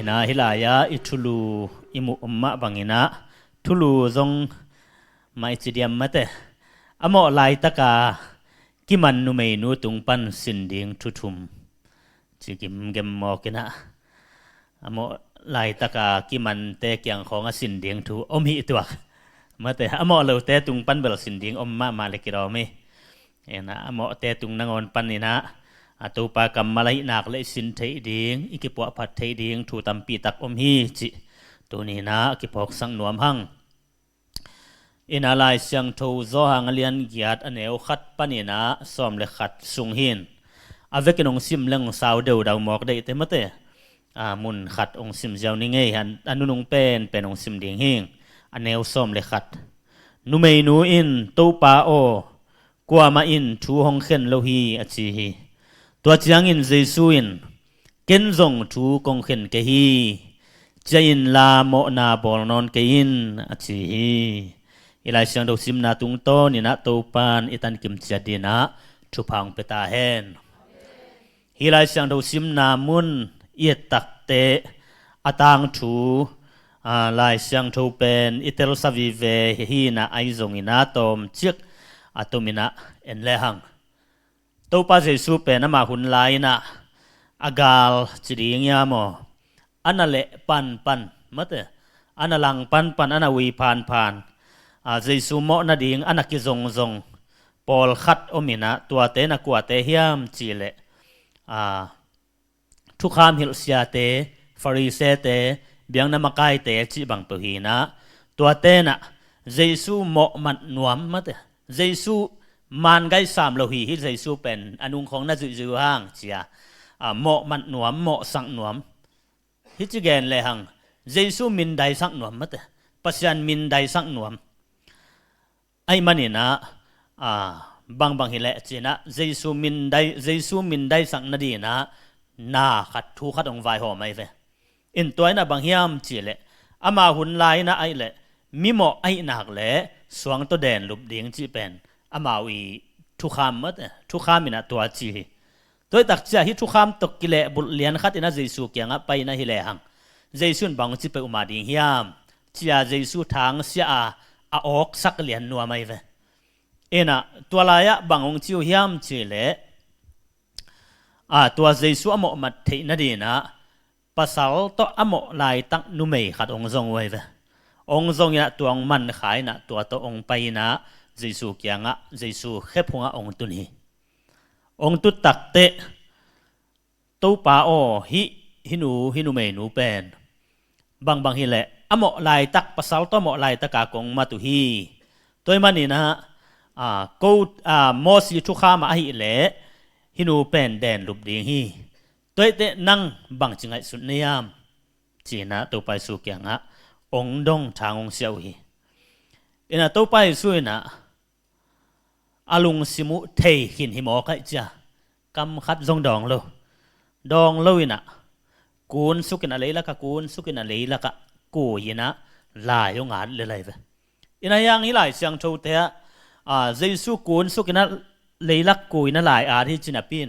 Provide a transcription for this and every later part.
ina hilaya itulu imu umma bangina tulu zong mai chidiam mate amo lai taka kiman nu mei nu tungpan sinding tutum chikim gem mokina amo lai taka kiman te kyang khong sinding tu omhi tuak mate amo lo te tungpan bel sinding omma malekirome ena amo te tung nangon panina atupa kammalai nak le sin thei ding ikipo phat thei ding thu tampi tak hi chi tunina kipok sang nuam hang ina lai siang tho zo hang lian giat aneu khat panina som le khat sung hin avekinong sim leng saw deu daw mok dei te mate mun khat ong sim jaw ni ngei han anunung pen ong sim ding hing aneu som le khat nu mei nu in to pa o kwa ma in thu hong khen lo hi achi hi tua chiang in jesu in ken zong thu kong khen ke hi chain la mo na bol non ke in achi hi ilai siang do sim na tung to ni na to pan itan kim chadina thu phang peta hen hilai siang do sim na mun ye tak te atang thu lai siang tho pen itel savi ve hi na ai zong ina tom chik atomina en le hang to pa jesu pen ama hun lai na agal chiding ya mo anale pan mate analang pan ana wi pan jesu mo na ding anaki zong pol khat omina tua te na kwa te hiam chile thu kham hil sia te farise te biang na makai te chi bang to hi na tua te na jesu mo man nuam mate jesu man gai sam lo hi jesu pen anung khong na ju hang chia mo man nuam mo sang nuam hi chi gen le hang jesu min dai sang nuam mate pasyan min dai sang nuam ai manina bang hi le china jesu min dai sang na di na khat thu khat ong vai ho mai ve in toina bang hiam chi le ama hun lai na ai le mi mo ai nak le suang to den lup ding chi pen ama wi thu kham mat thu khamina to chi toy tak cha hi thu kham tok kile bul lian khat ina jesu kyanga paina hi le hang jesun bang chi pe uma ding hiam chia jesu thang sia a ok sak lian nuwa mai ve ena tualaya bangong chiu hiam chi le tua jesu amo mat thei na dina pasal to amo lai tak nu mei khat ong zong wei ve ong zong ya tuang man khai na tua to ong pai na jesu kyanga jesu khephunga ong tuni ong tu tak te to pa o hi hinu mei nu pen bang hi le amo lai tak pasal to mo lai taka kong ma tu hi toy mani na ko mo si thu kha ma hi le hinu pen den lup ding hi toy te nang bang chingai sut niam china to pai su kyanga ong dong thang ong siau hi ina to pai su na alung simu thei hin hi mo kai cha kam khat zong dong lo ina kun sukina leila ka kun sukina leila ka ku yina la yong an le lai ve ina yang hi lai siang tho te jesu kun sukina leila ku ina lai a hi china pin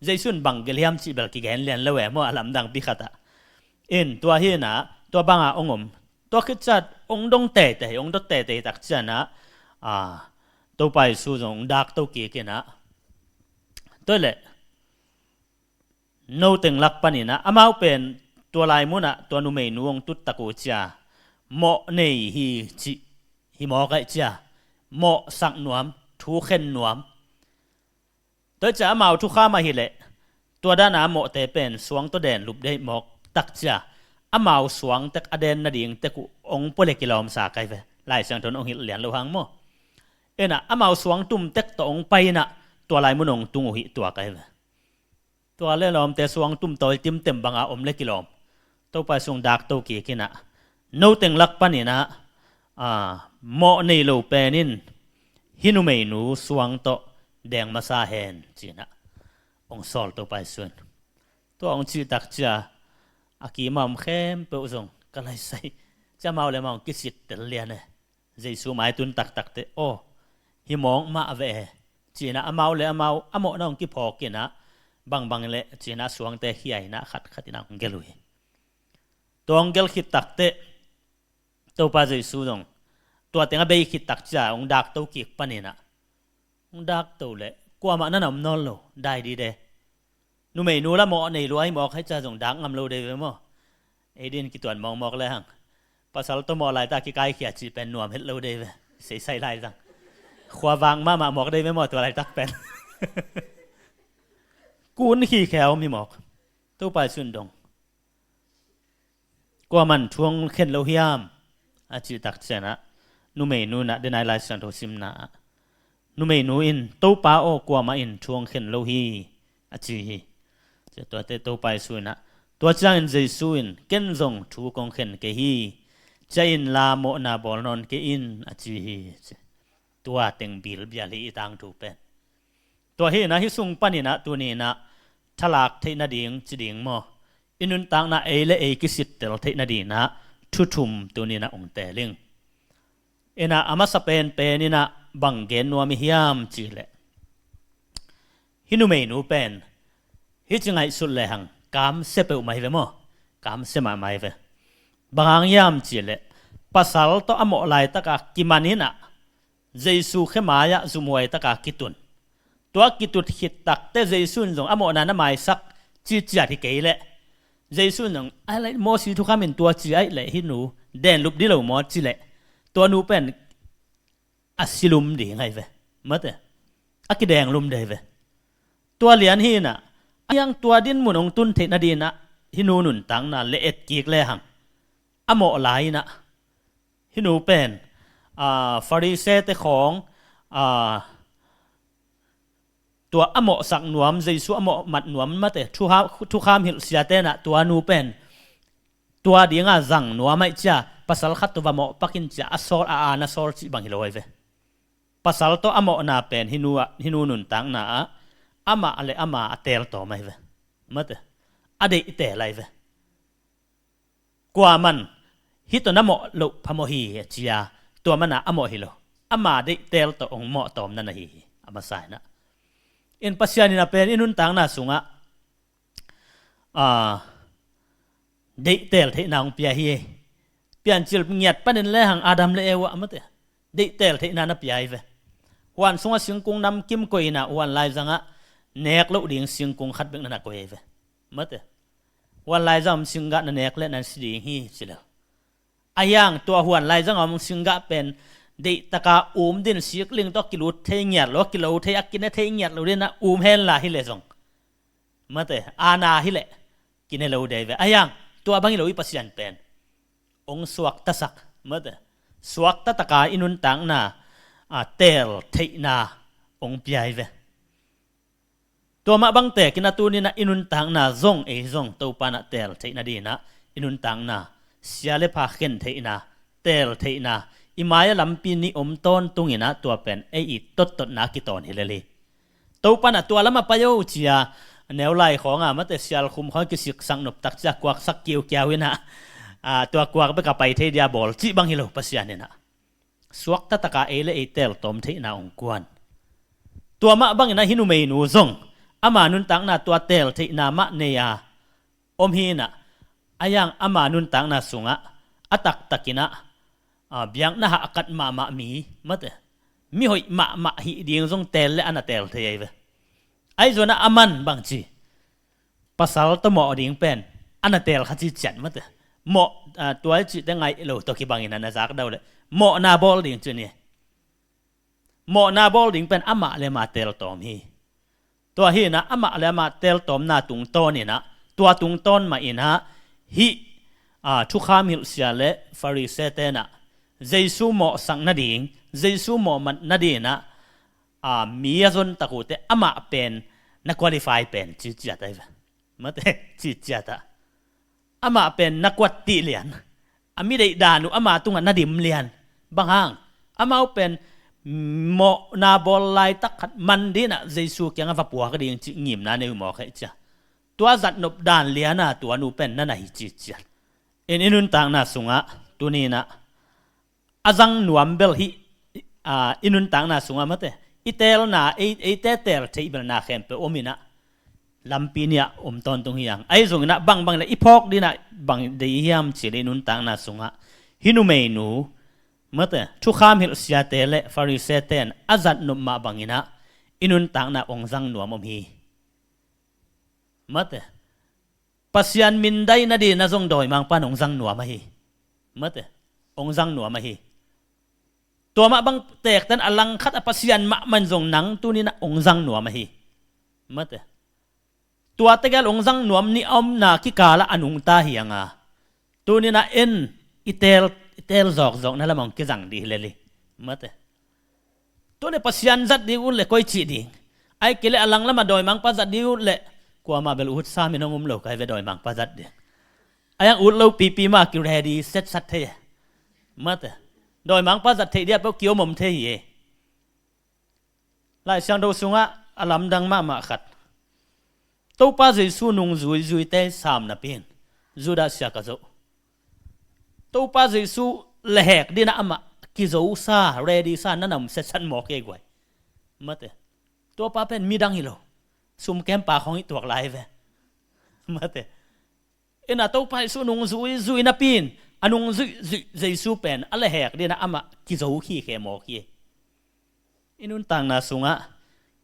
jesun bang geliam chi bel ki gen len lewe mo alam dang bi khata in tua hi na tua banga ongom to khichat ong dong te ong dot te tak chana to pai su jong dak to ki ke na toile no teng lak panina amau pen tua lai mu na tua nu mei nuong tut taku cha mo nei hi chi hi mo kai cha mo sak nuam thu khen nuam to cha amau thu kha ma hi le tua da na mo te pen suang to den lup dei mok tak cha amau suang tak aden na ding te ku ong pole kilom sa kai ve lai sang thon ong hil lian lo hang mo ena amau suang tum tek to ong pai na tua lai mu nong tung hi tua kai ve tua le lom te suang tum tol tim tem banga om le kilom to pa sung dak to ki kina no teng lak panina mo nei lo penin hinu mei nu suang to deng masa hen china ong sol to pai sun to ong chi tak cha aki mam khem pe uzong kalai sai cha mau le mau kisit tel lian ne jesu mai tun tak te o hi mong ma ve china amau le amau amo nong ki phok kina bang le china suang te hiai na khat khatina ngelui ตองเกลคิดตักเตตัวปาเจซูดงตัวเต็งเบยคิดตักจ่าองดักตัวกิกปนินะองดักตัวเลยกว่ามันนั่นอมนอลโลได้ดีเดนูไม่นูละหมอในรวยหมอกให้จ่าจงดักงำโลเดเวมอเอเดนกิตวนมองมอกเลยหังภาษาตัวมอลายตากิกายเขียจีเป็นหนวมเฮ็ดโลเดเวใส่ใส่ลายจังขวาวางมาหมอกได้ไม่หมอตัวอะไรตักเป็นกูนขี้แขวมีหมอกตัวไปสุนดงกว่ามันช่วงเข็นโลหิยามอาจิตักเจนะนูไม่นูนะเดนายลายสันโทซิมนะนูไม่นูอินตัวป้าโอกว่ามาอินช่วงเข็นโลหิอาจิจะตัวเตตัวไปสุนะตัวจางอินเจสุอินเก็นจงทูกงเข็นเกฮีจะอินลาโมนาบอลนนเกอินอาจิตัวเต็งบิลเบียลีตังถูกเป็นตัวเฮนะฮิสุงปานินะตัวนี้นะทลากเทนดิ่งจิดิ่งมออินุนตังนะเอเลเอกิสิตเตลเทนดีนะทุทุมตัวนี้นะองเตลิงเอนะอามาสเปนเปนี่นะบังเกนนัวมิฮิยามจิเลฮินุเมนูเป็นฮิจงไงสุดเลยหังกามเสเปอุมาฮิเวมอกามเสมาไมเวบางยามจิเลภาษาตัวอโมไลตะกะกิมานินะเจซูเขมายะซุมวยตะกะกิตุนตัวกิตุขิดตักเตเจซูนจงอโมนานะไมสักจิจาที่เกเลเจซูนงอะไรมอสีทุกคำเป็นตัวจีไอเลยฮินูเด่นลุบดิโลมอจีเลยตัวนูเป็นอัสิลุมดีไงเวมั้งแต่อักแดงลุมเดเวตัวเหรียญฮีน่ะยังตัวดินมุนองตุนเทนดีนะฮินูนุนตังน่ะเลเอ็ดกีกเลยหังอโมไลนะฮินูเป็นฟาริเซตของตัวอโมสักหนวมเจสุอโมมัดหนวมมาแต่ทุกคำหิลเสียเตนะตัวนูเป็นตัวเดียงจังหนวมไม่จ้าภาษาขัดตัวโมปักินจ้าอสอลอาณาสอลจิบังฮิโลเวภาษาตัวอโมนาเป็นฮินูนุนตังนะอามาอะไรอามาเตลต่อไม่เวมาแต่อดีตเตลไรเวกว่ามันฮิตนโมลุพโมฮีจียตัวมันนะอโมฮิโลอามาได้เตลต่อองโมตอมนั่นฮีอามาใส่นะอินปัสยานินาเป็นอินุนตังนาสุงะเดเตลเทนางเปียฮีเปียนจิลเงียดปนินเลหังอาดัมเลเอวะมั้งเตเดเตลเทนานะเปียฮีเววันสุงะสิงกุงนำกิมโกยนะวันไลจังะเนกลุดิ่งสิงกุงขัดเบงนันโกยเวมั้งเตวันไลจังสิงกะนันเนกเลนันสิดิ่งฮีสิเลอายังตัวหวนไลจังอมสิงกะเป็นเดตะกาดินสิกลิงตอกิลุเทเงียดโลกิโลเทอักกินเทเงียดโลเดนะเฮนลาฮิเลซงมาเตอานาฮิเลกินโลเดเวอายังตัวบางฮิโลอิปัสยันเป็นองสวกตะสักมาเตสวกตะตะกาอินุนตังนาเตลเทนาองเปียเวตัวมาบังเตกินตูนี่นะอินุนตังนาซงซงตัวปานะเตลเทนาดีนะอินุนตังนาเสียเลพาเข็นเทนาเตลเทนาอิมายลำปีนี้ต้นตุงอินะตัวเป็นอีตดนักกิตอนฮิเลลีตัวปนตัวละมาปยอุจียแนวไล่ของมันแต่เสียลคุมเขากิสิกสังนบตักจากกวักสักเกี่ยวเกี่ยวนะตัวกวักไปกับไปเทียบอลจีบังฮิโลปัสยานี่นะสวกตะตะกาเอเลเตลตอมเทนาองกวนตัวมะบังอินะฮินุเมนูซงอามานุนตังนาตัวเตลเทนามะเนียอมฮีนะอายังอามานุนตังนาสุงะอัตักตะกินะเบียงน่าหักมามีมั้งแต่มีหอยมาหิเดียงทรงเตลและอันนั้นเตลเทียบไอ้ส่วนนั้นอามันบางทีภาษาตัวหมอเดียงเป็นอันนั้นเตลขัดจีจันมั้งแต่หมอตัวจีได้ไงเราตัวกี่บางอย่างนั้นจากเราเลยหมอนาบอลเดียงจุนี่หมอนาบอลเดียงเป็นอามาเลมาเตลตอมฮีตัวฮีนะอามาเลมาเตลตอมนาตุงต้นนี่นะตัวตุงต้นมาอินะฮีทุกข้ามิลเสียเลฟาริเซเตนะเจสูหมอสังนาดิ่งเจสูหมอมันนาดิ่งนะมีอาจนตะกุเตอามาเป็นนักควอลิฟายเป็นจิตจัดได้ไหมมาเตจิตจัดอะอามาเป็นนักวัดตีเลียนมีได้ด่านุอามาตุงนาดิ่มเลียนบางห้างอามาเป็นหมอนาบอลไลตักมันดีนะเจสูเกี่ยงกับปัวก็ดิ่งจิหงิมนะในหมอใครจ้ะตัวจัดนบด่านเลียนะตัวนูเป็นนั่นไหนจิตจัดอินุนต่างน่ะสุงะตัวนี้นะอาจังหนวมเบลฮิอินุนต่างน่ะสุงะมั้งเตอิเตลน่ะเอเตเตลเทอิเบลน่ะเข้มเปอมินะ ลำปีเนี่ยตอนตรงอย่างไอ้ส่งนะบังเลยอีพอกดีนะบังเดียมเสียนุนต่างนะส่งอ่ะฮินุเมนูเมื่อแต่ชุกขามฮิลเสียเตเลฟาริเซเตนอาจัดนุมาบังอินะอินุนต่างนะองซังหนัวมมีเมื่อแต่ปัสยันมินได้นาดีนะส่งโดยมังปานองซังหนัวมาฮีเมื่อแต่องซังหนัวมาฮีตัวมาบังแตกตันอลังคัดปัสยันมะมันส่งหนังตัวนี้นะองซังหนัวมาฮีเมื่อแต่ตัวเตกลองซังหนัวนี่อมนาคิกาละอนุงตาเฮียงาตัวนี้นะเอ็นอิเตลzokนั่นละมองกิจังดีเลยเมื่อแต่ตัวนี้ปัสยันจัดดีอุลเลยก้อยจีดีไอ้เกลอลังละมาโดยมังปัสจัดดีอุลเลยกว่ามาเบลอุดซามินงุมโลกไอ้เวโดยมังปัสจัดดีไอ้ยังอุดโลปีมากิเรดีเซตสัตเทเมื่อแต่โดยมังปัสจัดเทเดียเปเกี่ยวมุมเทเยไล่เสียงดูสุงะอลัมดังมาขัดตัวป้าเจสูนุงจุยเตสามนับเป็นจุดาเสียกะโจตัวป้าเจสูเละกดีนะอามากิโจซาเรดีซานั่นน่ะเซชันหมอกเอกไว้เมื่อแต่ตัวป้าเป็นมีดังฮิโลซุ่มแกมปากของอีตัวลายเวเมื่อแต่เอ็น่ะตัวป้าสูนุงจุยนับเป็นอนุงเจสูเป็นอะไรแหกดีนะอามากิโจขี้แกหมอกเอกอินุนต่างนาสุงะ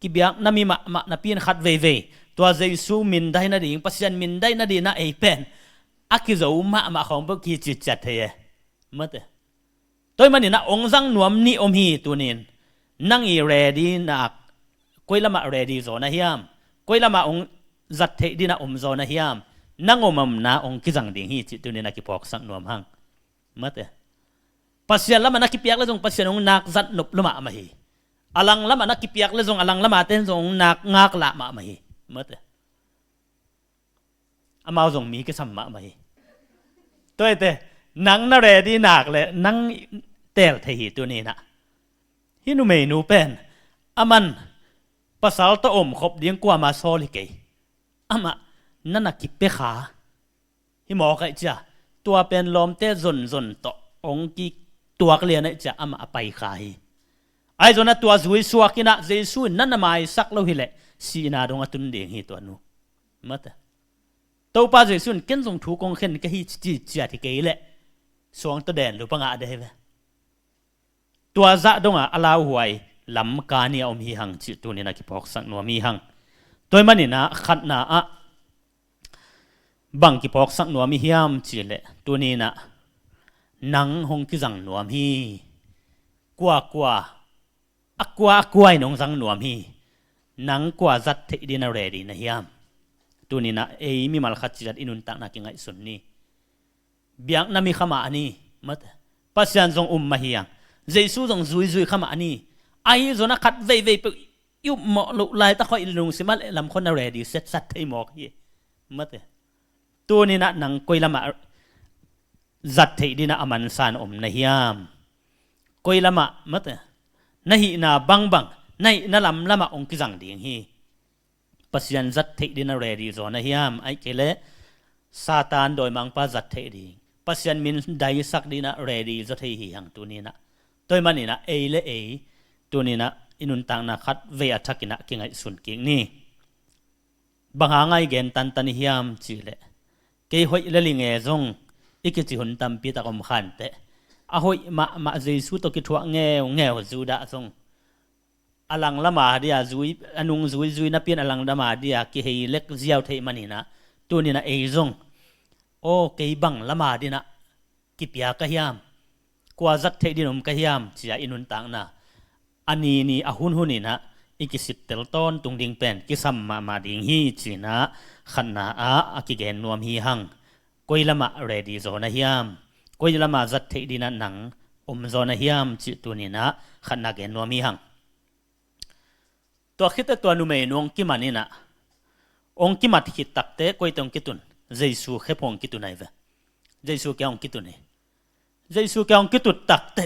กิบยักนามีมานับเป็นขัดเวตัวเจสูมินได้นาดีปัสยันมินได้นาดีนะไอเป็นอากิโจมาของพวกกิจิตจัดเทเมื่อแต่ตัวมันนี่นะองซังหนวมนี่ฮีตัวนี้นั่งอีเรดีนักกุยละมาเรดีโซนะฮิมกุยละมาองจัดเทดีนะโซนะฮิมนั่งมัมนะองกิจังดิ่งฮีตัวนี้นักกิปอกสังหนวมหังเมื่อแต่ปัสยันละมันนักกิปยักละจงปัสยันองนักจัดนบละมาฮีอลังละมันนักกิปยักละจงอลังละมาเต้นจงนักงักละมาฮีเมื่อแต่อามาจงมีกิสัมมาฮีตัวเต้นังน่าเรดีนักเลยนังเตลเทีตัวนี้นะฮินุเมนูเป็นอามันภาษาตะอมขบเดียงกว่ามาโซลิเกอามานั่นนักกิเปขาฮิหมอไก่จ้าตัวเป็นลมเตะจนต่อองกีตัวเกลียนจ้าอามาไปขายไอ้จนตัวจุยสวกินะเจสุนั่นน่ะไม่สักเราหิเลสีนาดงตุนเดียงฮิตัวนู้มาแต่ตัวป้าเจสุนเกินจงถูกองเข็นก็ฮิจีจ้าที่เกลสวงตัวแดนหรือปังอาเดเวตัวจะดงอาลาวหวยลำกานีอมหิหังจิตัวนี้นักพอกสังนวมีหังตัวมันนี่นะขัดนาอะบังกิพอกสังนวมีหิมจิเลตัวนี้นะนังหงกิจังนวมีกว่านงสังนวมีนังกว่าจัดเทดินาเรดีนะหิมตัวนี้นะมีมัลขัดจัดอินุนตักนักยังไงสุนนี้เบียงนามีขมาอันนี้มัดปัสยันจงมาเฮียงเจสูจงจุยขมาอันนี้ไอ้จงนักขัดเวไปยุบหมอลุไลตะคอยลุงสิมาลำคนน่าเรดีเซ็ตสัตย์ให้หมอกเฮียมัดตัวนี้นะนังกุยละมาจัดที่ดีนะอามันสานนะเฮียมกุยละมามัดนะฮีนาบังนะลำละมาองค์กิจังดิ่งฮีปัสยันจัดที่ดีนะเรดีจงนะเฮียมไอ้เกลซาตานโดยมังปาจัดที่ดีปัสยันมินได้สักดีนะเรดีจะที่หิงตัวนี้นะตัวมันนี่นะตัวนี้นะอินุนต่างนะคัดเวียทักกินะกิงไอสุนกิงนี่บางหางไอเกนตันหิมจีเลเกยหอยเลลิงเอซงอีกจิหุนตัมปีตะกมขันเตอะหอยมาเจสุตกิทวะเงวจูดาซงอลังละมาเดียจุยอนุงจุยนับเป็นอลังละมาเดียกิเฮเล็กเจียวเทมันนี่นะตัวนี้นะซงโอ้เกยบังละมาดีนะกิปยากะยามกว่าจัดเทดินมกะยามเสียอินุนต่างนะอันนี้นี่อาหุนนี่นะอีกสิบเตลต้นตุงดิ่งเป็นกิสัมมาดิ่งฮีจีนะขันนาอากิเกนนวมฮีหังกุยละมาเรดีโซนะยามกุยละมาจัดเทดินะหนังโซนะยามจิตัวนี้นะขันนาเกนนวมฮีหังตัวคิดตัวนุเมนวงกิมันนี่นะองกิมัดคิดตักเตะกุยตรงกิตุนเจสูเขพงกิตุนไอเวเจสูแกองกิตุนี่เจสูแกองกิตุตักเต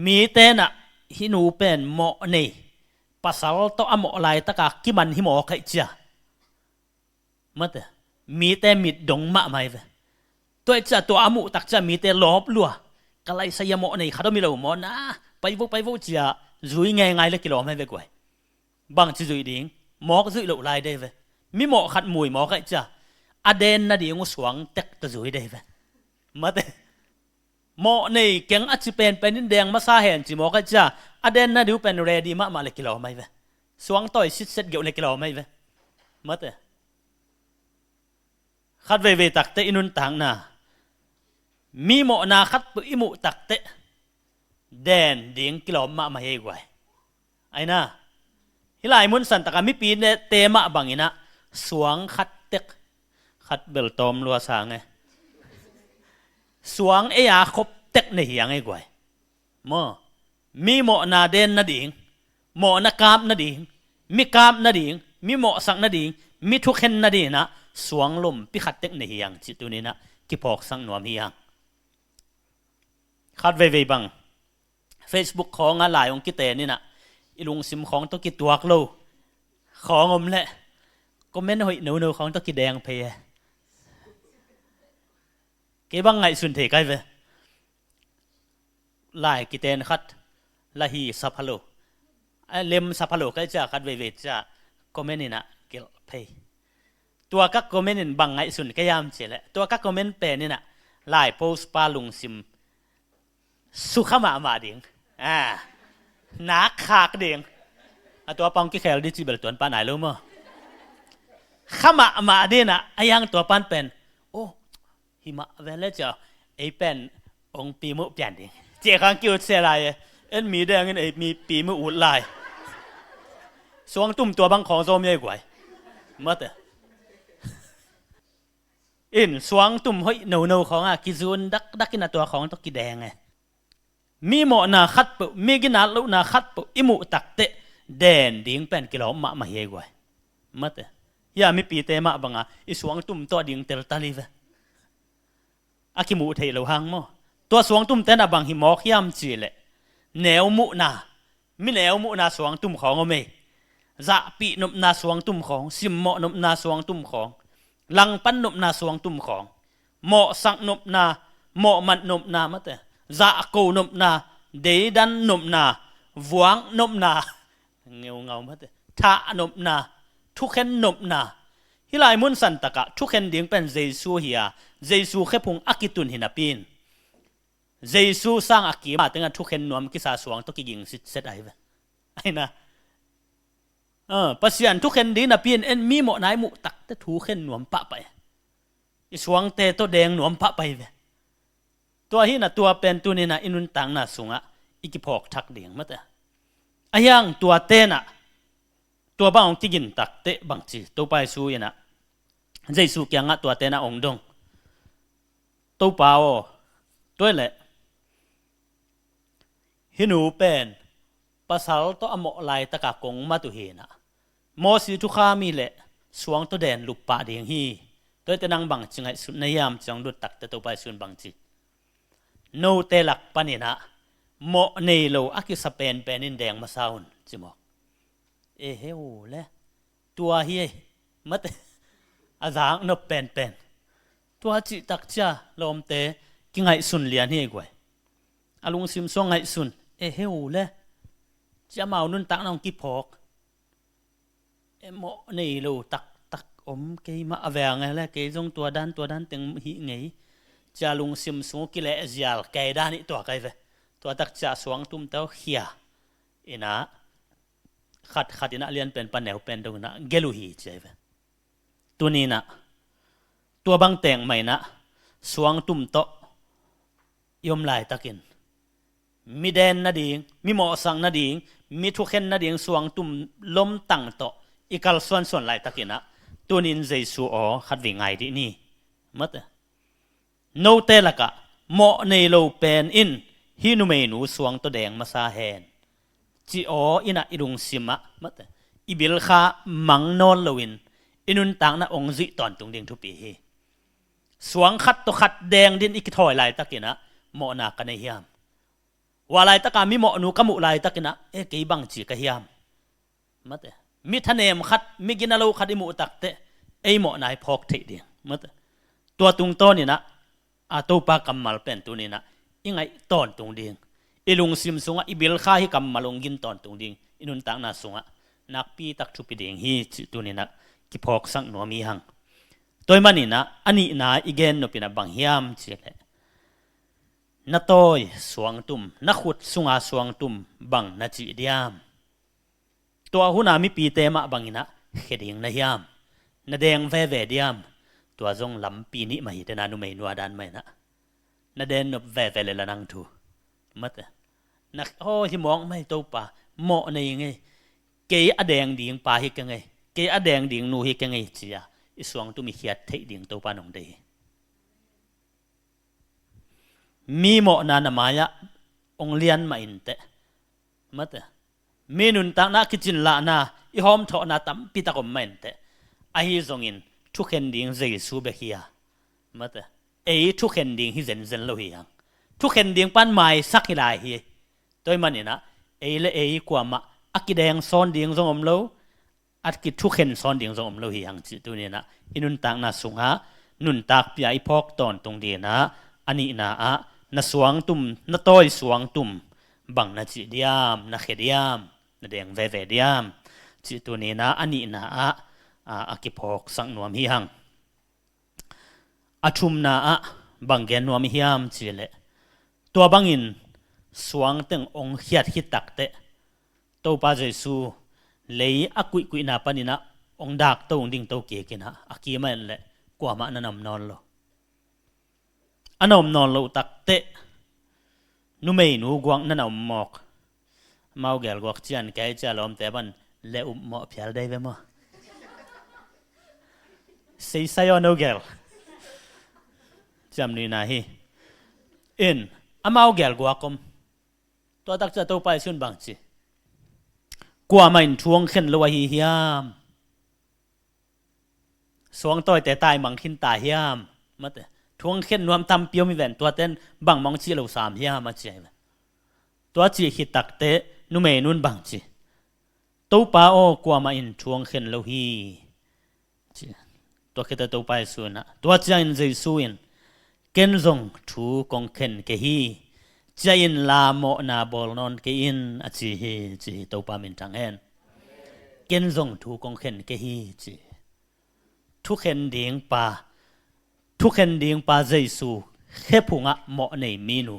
มีเตนะฮินูเป็นหมอเนภาษาโตอหมอลายตะกากิมันฮิหมอไข่เจ้ามัดมีเตมิดดงมะไม่เวตัวเจ้าตัวอามุตักจะมีเตลอบลัวกะไลสยามหมอเนขาดมีเราหมอนะไปวุเจ้าจุยไงเลยกิโลไม่เวกวยบางจุยดิ่งหมอก็จุยเหลวลายได้เว มีหมอขัดมวยหมอก็จะอเดนนาดีงสวงเต็กตะจุยได้ไหมมาเตหมอในเก่งอาจจะเป็นนินแดงมาซาเห็นจีหมอก็จะอเดนนาดีเป็นเรดีมาเลยกิโลไม่ไหมสวงต่อยชิดเสร็จเกี่ยวเลยกิโลไม่ไหมมาเตขัดเวตักเตอินุนต่างนามีหมอนาขัดปุอิมุตักเตแดนดิ่งกิโลมาเฮกไว้ไอ้น่ะฮิลายมุนสันตะกามิปีเนเตมะบังอินะสวงขัดเต็กขัดเบลตอมลัวสางไงสวงเอียคบเต็กในเหียงไอ้กวยมอมีหมอนาเดนนาดิ่งหมอนักกามนาดิ่งมีกามนาดิ่งมีหมอสังนาดิ่งมีทุกเห็นนาดิ่งนะสวงลมพิขัดเต็กในเหียงจิตุนี้นะกิพอกสังหนวมเหียงขัดเวบัง Facebook ของอะไรองกิเตนี่นะอีลุงซิมของตัวกิตัวกโลของอมแหละก็ไม่หอยหนูของตัวกิแดงเพยเก็บบังไงสุนเทกันเวลายกิเตนขัดลาฮีสัพพโลเล็มสัพพโลก็จะขัดเวจะก็ไม่นี่นะเกลเพยตัวกักก็ไม่นี่บังไงสุนก็ยามเฉลตัวกักก็ไม่เป็นนี่นะลายโพสปาลุงซิมสุขมาดิ่งนักขากเดียงตัวปังกี่แคลดิจิเบลตัวปันไหนรู้มั้ยข้ามาดีนะไอ้ยังตัวปันเป็นโอ้หิมะเวลเจ้าไอ้เป็นองปีมุเปลี่ยนดิเจ้าขังกิ้วเสียไรเอ็นมีแดงเอ็นไอ้มีปีมุอุดลายสวงตุ่มตัวบังของโซมใหญ่กว่ามาเถอะอินสวงตุ่มเฮ้ยหนูของกิจูนดักกินตัวของตัวกิแดงไงมีหมอนาขัดปุ๊มีกินาลุนาขัดปุ๊อิมุตักเตแดนดิ่งเป็นกิโลมาเฮกไว้มาเตยามีปีเตมาบังอิสวงตุ่มตัวดิ่งเตลตาลีเวอากิมุเทลหังโมตัวสวงตุ่มเตนะบังหิมอกยามจีเลแนวมุนามีแนวมุนาสวงตุ่มของอเมจะปีนบนาสวงตุ่มของซิมหมอนบนาสวงตุ่มของลังปันนบนาสวงตุ่มของหมอสังนบนาหมอมันนบนามาเตจะกูนบนาเดดันนบนาหวังนบนาเงามาเตท่านบนาทุกเห็นนบนาฮิลายมุนสันตะกะทุกเห็นดิ่งเป็นเยซูเฮียเยซูแค่พงอากิตุนหินาปินเยซูสร้างอากิมาตั้งแต่ทุกเห็นนวมกิสาสวงตกิยิงสิเซตไอ้นะปัสยันทุกเห็นดิ่งนาปินเอ็นมีหมอนายมุตักแต่ทุกเห็นนวมปะไปอิสวงเตตัวแดงนวมปะไปเวตัวที่น่ะตัวเป็นตัวนี้น่ะอินุนตังน่ะสูงอีกิพอกทักเดียงมาแต่อายังตัวเตน่ะตัวบ้างที่กินตักเตบางจีตัวไปสู้ยันน่ะใจสู้เกียงตัวเตน่ะองดงตัวเปล่าตัวแหละฮินูเป็นภาษาตัวอโมลายตะกากงมาตุเฮน่ะโมสีทุขามีแหละสวงตัวแดนลุปปะเดียงฮีตัวเตนังบางจิงไอสุดในยามจังดุตักเตตัวไปสุนบางจีโนเตลักปานินะโมเนโลอากิสเปนเป็นนินแดงมาซาอุนจิมอกเอเฮโอเลตัวเฮียมัดอาจารย์นบเป็นตัวจิตักจ้าลมเตกิงไอสุนเลียนเฮกวยอาลุงซิมซองไอสุนเอเฮโอเลจะมาอุนุนตักน้องกิพอกโมเนโลตักอมเกยมาแวงไงแหละเกยจงตัวด้านเต็งหิไงจาลุงซิมสูกิเลสยาลไกด้านนี้ตัวไกเวตัวตักจ่าสวงตุ้มเต้าเขียอินะขัดอินะเลียนเป็นปันแนวเป็นตรงนั้นเกลุฮีเจเวตัวนี้นะตัวบางแต่งใหม่นะสวงตุ้มโตยมลายตะกินมีแดนนาดิงมีหมอสังนาดิงมีทุกเข็นนาดิงสวงตุ้มล้มตั้งโตอีกัลส่วนลายตะกินนะตัวนี้เจสูอ๋อขัดวิ่งไงดีนี่มัดโนเตลกะโมเนโลเป็นอินฮินุเมนูสวงตัวแดงมาซาเฮนจีโออินะอิรุงซิมะมัดอิบิลคามังนอลลวินอินุนต่างนะองจิตอนตรงเดียงทุปีฮีสวงขัดตัวขัดแดงดินอีกถอยลายตะกินะโมนากันในยามว่าลายตะกามีโมนูกมุลายตะกินะเกยบังจีกะยามมัดมิทะเนมขัดมิกินาโลขัดอิมุตักเตโมนายพอกเทเดียงมัดตัวตุงโตนี่นะอาตัวปากำมัลเป็นตัวนี้นะยังไงตอนตรงเดียงอิลุงซิมสุงอิบิลข้าให้กำมัลงกินตอนตรงเดียงอินุนต่างนาสุงนักปีตักชุปิเดียงฮีตัวนี้นะ ki phok sang no mi hang toy mani na ani na igen no pina bang hiam chile na toy suang tum na khut sunga suang tum bang na chi diam to huna mi pi te ma bangina kheding na hiam na deng ve ve diam to zong lam pi ni mai te na nu mai nuwa dan mai na den no ve ve le la nang thu mat na ho hi mong mai to pa mo nei nge ke a deng ding pa hi ka nge ke a deng ding nu hi ka nge chia i suang tu mi hiat thei ding to pa nong dei mi mo na na maya ong lian ma in te mat menun ta na kitchen la na i hom tho na tam pi ta kom men te a hi zong in thu khen ding jesu be hia mat ei thu khen ding hi zen zen lo hi yang thu khen ding pan mai sak hi lai hi toy mani na ei le ei kwa ma akideng son ding zong om lo at ki thu khen son ding zong om lo hi yang chi tu ni na inun tang na sunga nun tak pia i phok ton tung de na ani na a na suang tum na toy suang tum bang na chi diam na khediam na deng ve ve diam chi tu ni na ani na a ki phok sang nuam hi hang athum na a bang gen nuam hiam chi le to bangin suang teng ong hiat hi tak te to pa jesu lei akui kui na panina ong dak to ding to ke kina aki man le kwa ma na nam non lo anom non lo tak te nu mei nu gwang na nam mok mau gel gwak chian kai cha lom te ban le mo phial dai ve mo sei sayo no gel jam ni na hi in amau gel gwakom to tak cha to pai sun bang chi kwa main thuang khen lo hi hiam suang toy te tai mang khin ta hiam mat thuang khen nuam tam piom mi ven to ten bang mong chi lo sam hiam ma che to chi hi tak te nu me nun bang chi to pa o kwa ma in thuang khen lo hi chi to kheta to pai su na to cha in jesu in ken zong thu kong khen ke hi chain la mo na bol non ke in a chi hi chi to pa min tang hen ken zong thu kong khen ke hi chi thu khen ding pa jesu khe phunga mo nei minu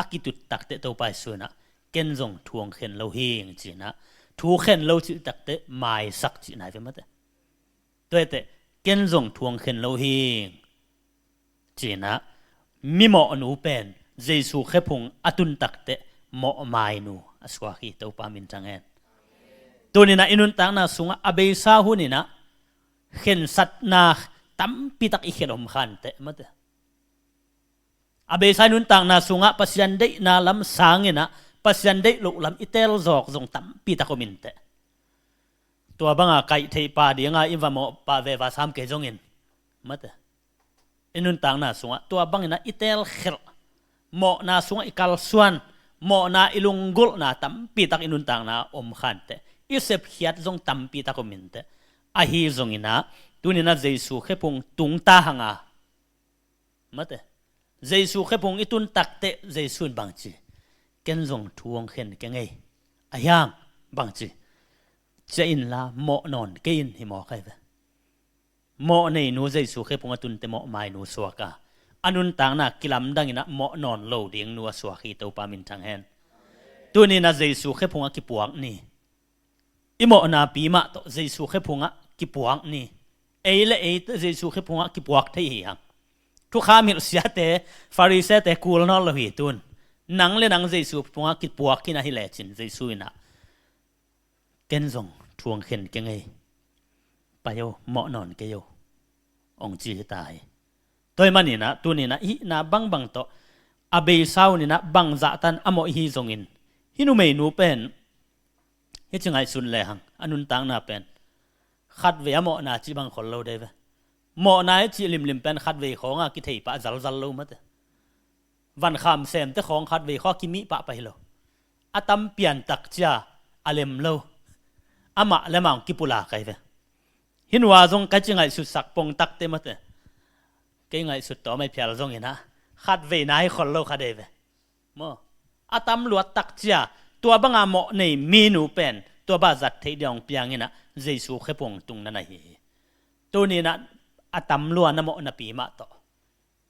akitut takte to pa su na ken zong thuang khen lo hi chi na thu khen lo chi takte mai sak chi nai ve ma te toite ken zong thuang khen lo hi chi na mi mo nu pen jesu khepung atun takte mo mai nu aswa hi to pa min changen tunina inun tang na sunga abe sa hunina khen sat na tam pitak i khelom khan te mate abe sa nun tang na sunga pasyan dei na lam sangena pasyan dei lo lam itel zok zong tam pitak ko min te to banga kai thei pa dinga iwa mo pa ve wa sam ke jongin mate inun tang na sunga to bangina itel khel mo na sunga ikal suan mo na ilunggul na tampi tak inun tang na khan te isep hiat zong tampi tak min te a hi zong ina tunina jesu khepung tung ta hanga mate jesu khepung itun takte jesu bangchi ken zong thuang khen ke ngei ayang bangchi chain la mo non kein hi mo khai ve mo nei nu jesu khepung atun te mo mai nu suaka anun tang na kilam dangina mo non lo ding nu aswa khi to pa min thang hen tunina jesu khepung ki puak ni imo na pi ma to jesu khepung ki puak ni eile e jesu khepung ki puak thei hi hang tu kha mi sia te farise te kul no lo hi tun nang le nang jesu khepung ki puak ki na hi le chin jesu ina ken zong thuang khen ke ngei pa yo mo non ke yo ong chi tai toy manina tunina hi na bang to abe sau ni na bang za tan amo hi zongin hinu mei nu pen hi chingai sun le hang anun tang na pen khat ve amo na chi bang khol lo de ve mo na chi lim pen khat ve khonga ki thei pa zal lo mat van kham sem te khong khat ve kho ki mi pa pai lo atam pian tak cha alem lo ama lemang ki pula kai ve hinwa zong ka chingai su sak pong tak te mat cái ngày sụt to mai phial zong ina khat ve nai khol lo kha de ve mo atam luat tak chia tua banga mo nei minu pen tua ba zat thei dong piang ina jesu khepong tung na hi ตัวนี้นะอตัมลัวนะโมนะปีมาโต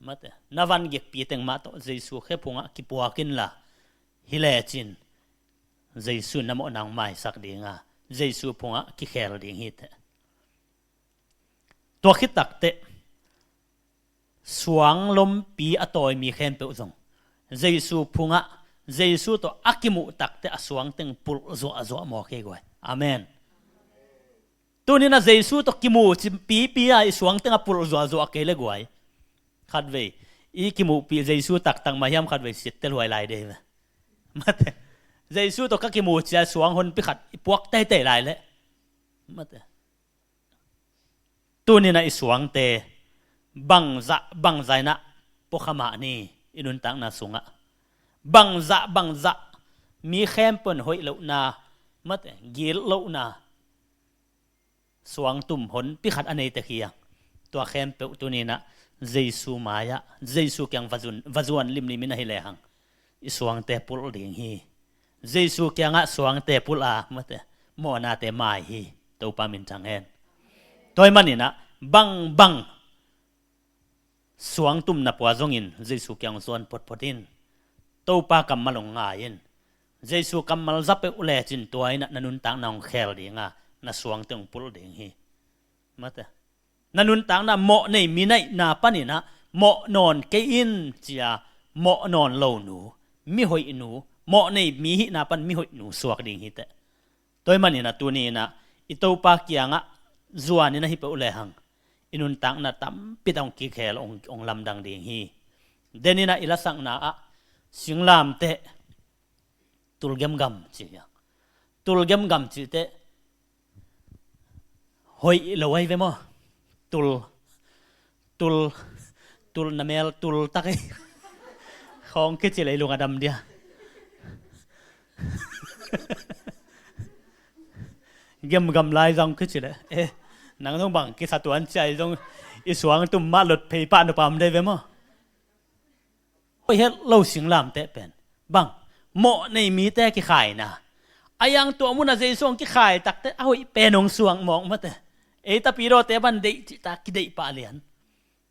มาเตนะวันเก็บปีเต็งมาโตเยซูแค่พงะกิปัวกินละฮิเลจินเยซูนะโมนางไม่สักดีงาเยซูพงะกิเคลดิงฮิตตัวคิดตักเตสวงลมปีอตอยมีแค่เปอุจงเยซูพงะเยซูตัวอักิมุตักเตอสวงเต็งปุลโซอโซหมอเคกวยอาเมนตัวนี้นะเยซูตัวกิมูปีไอสวงเต็งปุลโซอโซเคเลกวยขัดเวอีกิมูปีเยซูตักตังมาย้ำขัดเวสิเตลวยลายเดวมาเตเยซูตัวกิมูจะสวงคนไปขัดพวกเตะลายเลยมาเตตัวนี้นะไอสวงเตบังใจนะพวกขมานี่อินุนตังนาสุงะบังจะมีแคมปนหอยเหล่านามัดกีลเหล่านาสวงตุ่มหนพิขัดอันนี้ตะเคียงตัวแคมเปตัวนี้นะเยซูมายะเยซูแกงวาจวนลิมมินะฮิเลหังสวงเตปุลดิงฮีเยซูแกงะสวงเตปุลอามัดโมนาเตมาฮีตัวปามินจังเฮนตัวมันนี่นะบังสวงตุ่มนับว่าจงอินเยซูแกงส่วนปดอินตัวปากำมาลงง่ายินเยซูกำมาจับไปอุเลจินตัวไอ้นันุนต่างนองเคลดีงานาสวงตึงปุลดิงฮีมาเตนันุนต่างนาโมในมีในนาปนินะโมนอนเกอินเจียโมนอนโลนูมีหอยหนูโมในมีหินาปันมีหอยหนูสวกดิงฮีเตตัวมันนี่นะตัวนี้นะอิตัวปากียงะจวนนี่นะฮิปอุเลหังอินุนต่างนาตั้มปิดองกีเคลองลำดังดิงฮีเดนี่นะอิลสังนาอะสิงลามเตตุลเกมกัมจีตุลเกมกัมจีเตหอยละไว้เวมอตุลนาเมลตุลตักของคิดจีเลยลุงอดัมเดียเกมกัมลายจังคิดจีเลยนังต้องบังกิสัตวันใจต้องอิสวงตุ่มมาหลุดเพย์ปานปามได้เวมอโอ้ยเราสิงลามเตเป็นบังโมในมีแต่กี่ขายนะอายังตัวมุนาเจสวงกี่ขายตักแต่เอาเป็นองสวงมองมาแต่ตาปีโรเตบันเดจิตาคิดได้ปาเลียน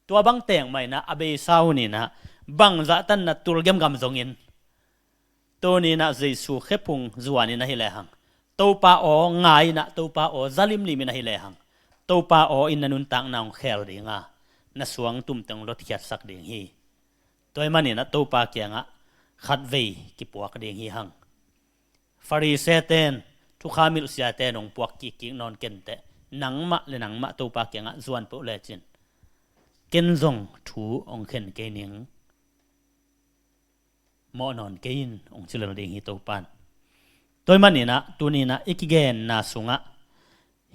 ตัวบังแต่งใหม่นะอเบซาวนี่นะบังจะตันนัตุลเกมกำจงอินตัวนี้นะเจสูเขพุงจวนนี่นะฮิเลหังตัวป้าอ๋อง่ายนะตัวป้าอ๋อซาลิมลิมินะฮิเลหังตัวป้าอ๋ออินนันุนตังนางเคลดิงานะสวงตุ่มตังรถเขียดสักดิงฮีตัวมันนี่นะตัวป้าเกียงะขัดเวกิปวกเดียงฮีหังฟาริเซเตนทุกขามิลเสียเตนองปวกกินอนเกนเตนังมะleนังมะตัวปากเกียงะจวนปุเลจินเกนจงถูองเข็นเกนิงมอนอนเกยินองจิลเดียงฮีตัวปันตัวมันนี่นะตัวนี้นะอิกิเกนนาสุงะ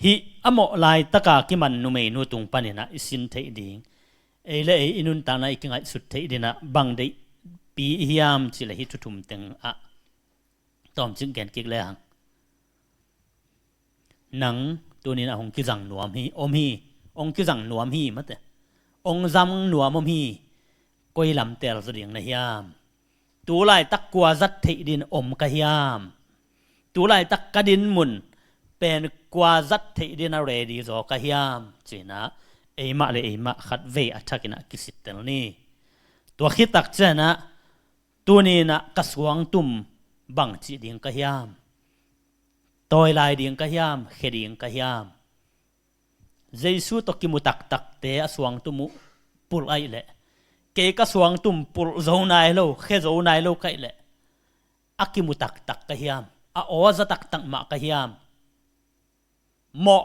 ฮิอโมลายตะกากิมันนุเมนุตุงปันนี่นะอิสินเทดิงเลอินุนตานาอิกิงะสุดเทดินะบังเดปีฮิยามจิเลฮิทุทุมเต็งอะตอมจึงแกนกิกเลยหังหนังตัวนี้นะองกิจังหนวมฮีอมฮีองกิจังหนวมฮีมั้งแต่องจำหนวมอมฮีก้อยลำเตลสุดยังนะฮิยามตัวไล่ตักกัวจัดเทดินอมกะฮิยามตัวไล่ตักกระดินมุนเป็นกัวจัดเทดินอะไรดีจอกะฮิยามจีนะมะเลยมะขัดเวอทักกินะกิสิตเตลนี่ตัวคิดตักเจนะตัวนี้นะกระสวงตุ่มบังจีดิงกะฮิยามตอยลายดิงกะฮิยามเขดิงกะฮิยามเยซูตกิมุตักตักเตะสวงตุมุปุลไอเละเกกสวงตุมปุลโซนายโลเขโซนายโลไกเละอักิมุตักตักกะฮิยามอจะตักตักมะกะฮิยามเหมาะ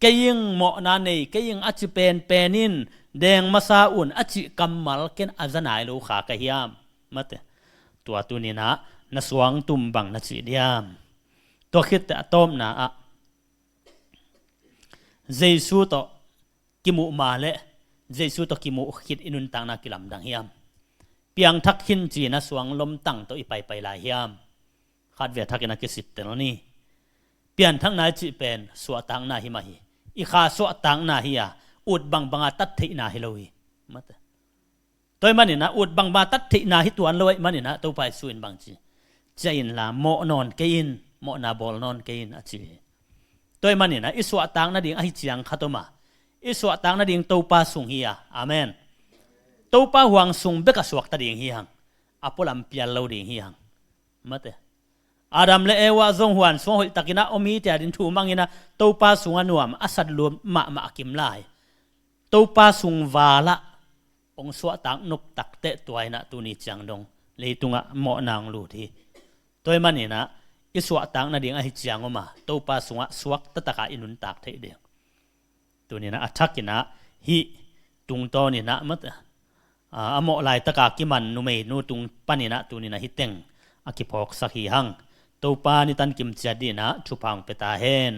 เกยิงเหมาะนาเนเกยิงอจิเป็นนินแดงมาซาอุนอจิกัมมัลเกนอาจนายโลขากะฮิยามมาเตตัวนี้นะนสวงตุมบังนจิเดียมตัวคิดแต่ต้มนะอะเยซูโตกิมุมาเลเยซูโตกิมุคิดอินุนตังนากิลำดังเฮียมเปียงทักขินจีนสวงลมตั้งตัวอีไปลายเฮียมขาดเวทักนักกิสิตเตนนี่เปลี่ยนทั้งนายจีเป็นสวตังนาฮิมาฮีอีขาสวตังนาฮิยาอุดบังตัดเทนาฮิโลฮีมาเตตัวมันนี่นะอุดบังตัดเทนาฮิตัวอันลอยมันนี่นะตัวไปสุนบังจีใจอินละโมนอนเกยินโมนาบอลนอนเกยินอจีตัวมันนี่นะอิสวตังนาดิ่งอหิจียงขัดมา อิสวะตางนะดิงโตปาสุงเฮียอาเมนโตปาหวังสุงเบกสวกตะดิงเฮียงอปอลัมเปียลโลดิงเฮียงมะเตอาดัมและเอวาซงหวนสวงหตะกินะอมีเตดินทูมังอินะโตปาสุงอนวมอสัดลวมมะกิมลายโตปาสุงวาละองสวะตางนุบตักเตตัวไอนะตุนิจังดงเลยตุงะเหมาะนางลูทีตัวมันนี่นะอิสวะตางนะดิงอหิจังอมาโตปาสุงะสวกตะตะกะอินุนตักเทเดงตัวนี้นะอัทักกินะฮิตุงโตนี่นะมะอโมลายตะกะกิมันนุเมนูตุงปานี่นะตัวนี้นะฮิเต็งอกิพอกสักฮิหังโตปานี่ตันกิมจัดดีนะชุพังเปตาเฮน